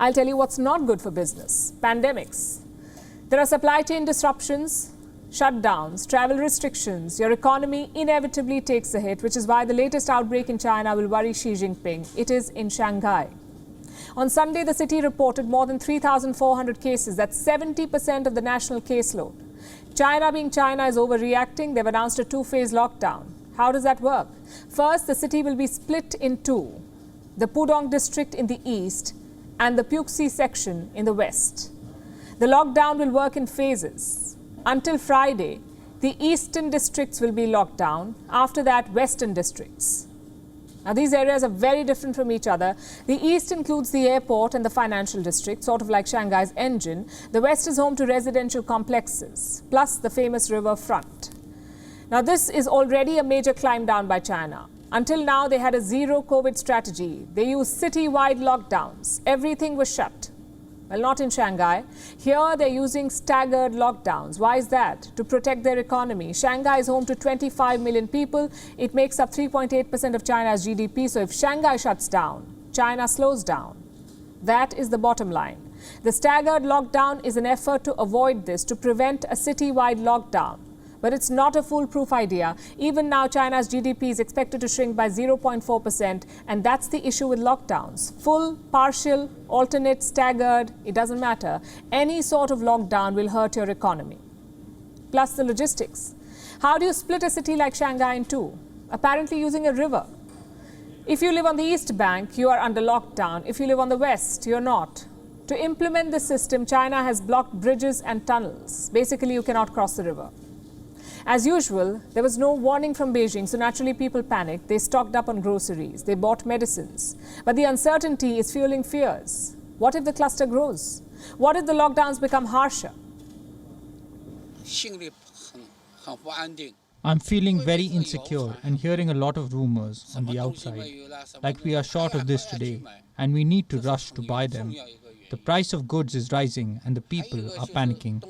I'll tell you what's not good for business. Pandemics. There are supply chain disruptions, shutdowns, travel restrictions. Your economy inevitably takes a hit, which is why the latest outbreak in China will worry Xi Jinping. It is in Shanghai. On Sunday, the city reported more than 3,400 cases. That's 70% of the national caseload. China being China is overreacting. They've announced a two-phase lockdown. How does that work? First, the city will be split in two. The Pudong district in the east and the Puxi section in the west. The lockdown will work in phases. Until Friday, the eastern districts will be locked down. After that, western districts. Now, these areas are very different from each other. The east includes the airport and the financial district, sort of like Shanghai's engine. The west is home to residential complexes, plus the famous river front. Now, this is already a major climb down by China. Until now, they had a zero COVID strategy. They used city-wide lockdowns. Everything was shut. Well, not in Shanghai. Here, they're using staggered lockdowns. Why is that? To protect their economy. Shanghai is home to 25 million people. It makes up 3.8% of China's GDP. So if Shanghai shuts down, China slows down. That is the bottom line. The staggered lockdown is an effort to avoid this, to prevent a city-wide lockdown. But it's not a foolproof idea. Even now, China's GDP is expected to shrink by 0.4%, and that's the issue with lockdowns. Full, partial, alternate, staggered, it doesn't matter. Any sort of lockdown will hurt your economy. Plus the logistics. How do you split a city like Shanghai in two? Apparently using a river. If you live on the east bank, you are under lockdown. If you live on the west, you're not. To implement this system, China has blocked bridges and tunnels. Basically, you cannot cross the river. As usual, there was no warning from Beijing, so naturally people panicked. They stocked up on groceries. They bought medicines. But the uncertainty is fueling fears. What if the cluster grows? What if the lockdowns become harsher? I'm feeling very insecure and hearing a lot of rumors on the outside, like we are short of this today and we need to rush to buy them. The price of goods is rising and the people are panicking.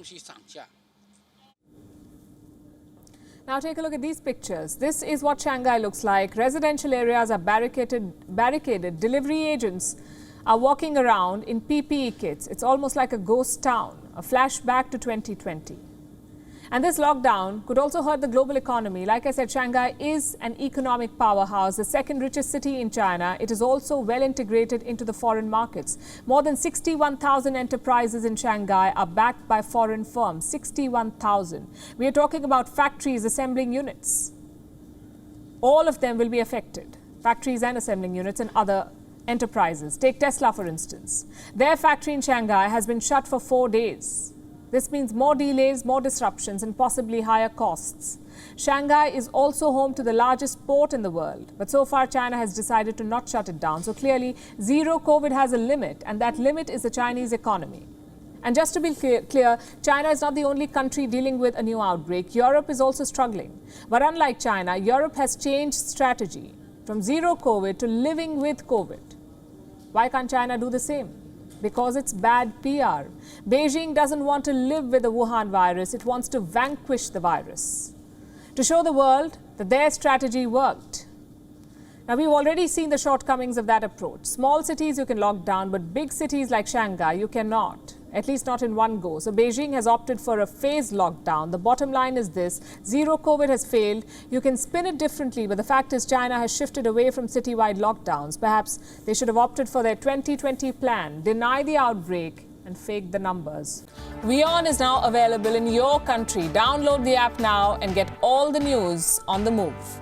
Now take a look at these pictures. This is what Shanghai looks like. Residential areas are barricaded. Delivery agents are walking around in PPE kits. It's almost like a ghost town, a flashback to 2020. And this lockdown could also hurt the global economy. Like I said, Shanghai is an economic powerhouse, the second richest city in China. It is also well integrated into the foreign markets. More than 61,000 enterprises in Shanghai are backed by foreign firms. 61,000. We are talking about factories assembling units. All of them will be affected. Factories and assembling units and other enterprises. Take Tesla, for instance. Their factory in Shanghai has been shut for 4 days. This means more delays, more disruptions, and possibly higher costs. Shanghai is also home to the largest port in the world. But so far, China has decided to not shut it down. So clearly, zero COVID has a limit, and that limit is the Chinese economy. And just to be clear, China is not the only country dealing with a new outbreak. Europe is also struggling. But unlike China, Europe has changed strategy from zero COVID to living with COVID. Why can't China do the same? Because it's bad PR. Beijing doesn't want to live with the Wuhan virus. It wants to vanquish the virus. To show the world that their strategy worked. Now, we've already seen the shortcomings of that approach. Small cities you can lock down, but big cities like Shanghai, you cannot. At least not in one go. So Beijing has opted for a phased lockdown. The bottom line is this: zero COVID has failed. You can spin it differently, but the fact is China has shifted away from citywide lockdowns. Perhaps they should have opted for their 2020 plan, deny the outbreak and fake the numbers. WION is now available in your country. Download the app now and get all the news on the move.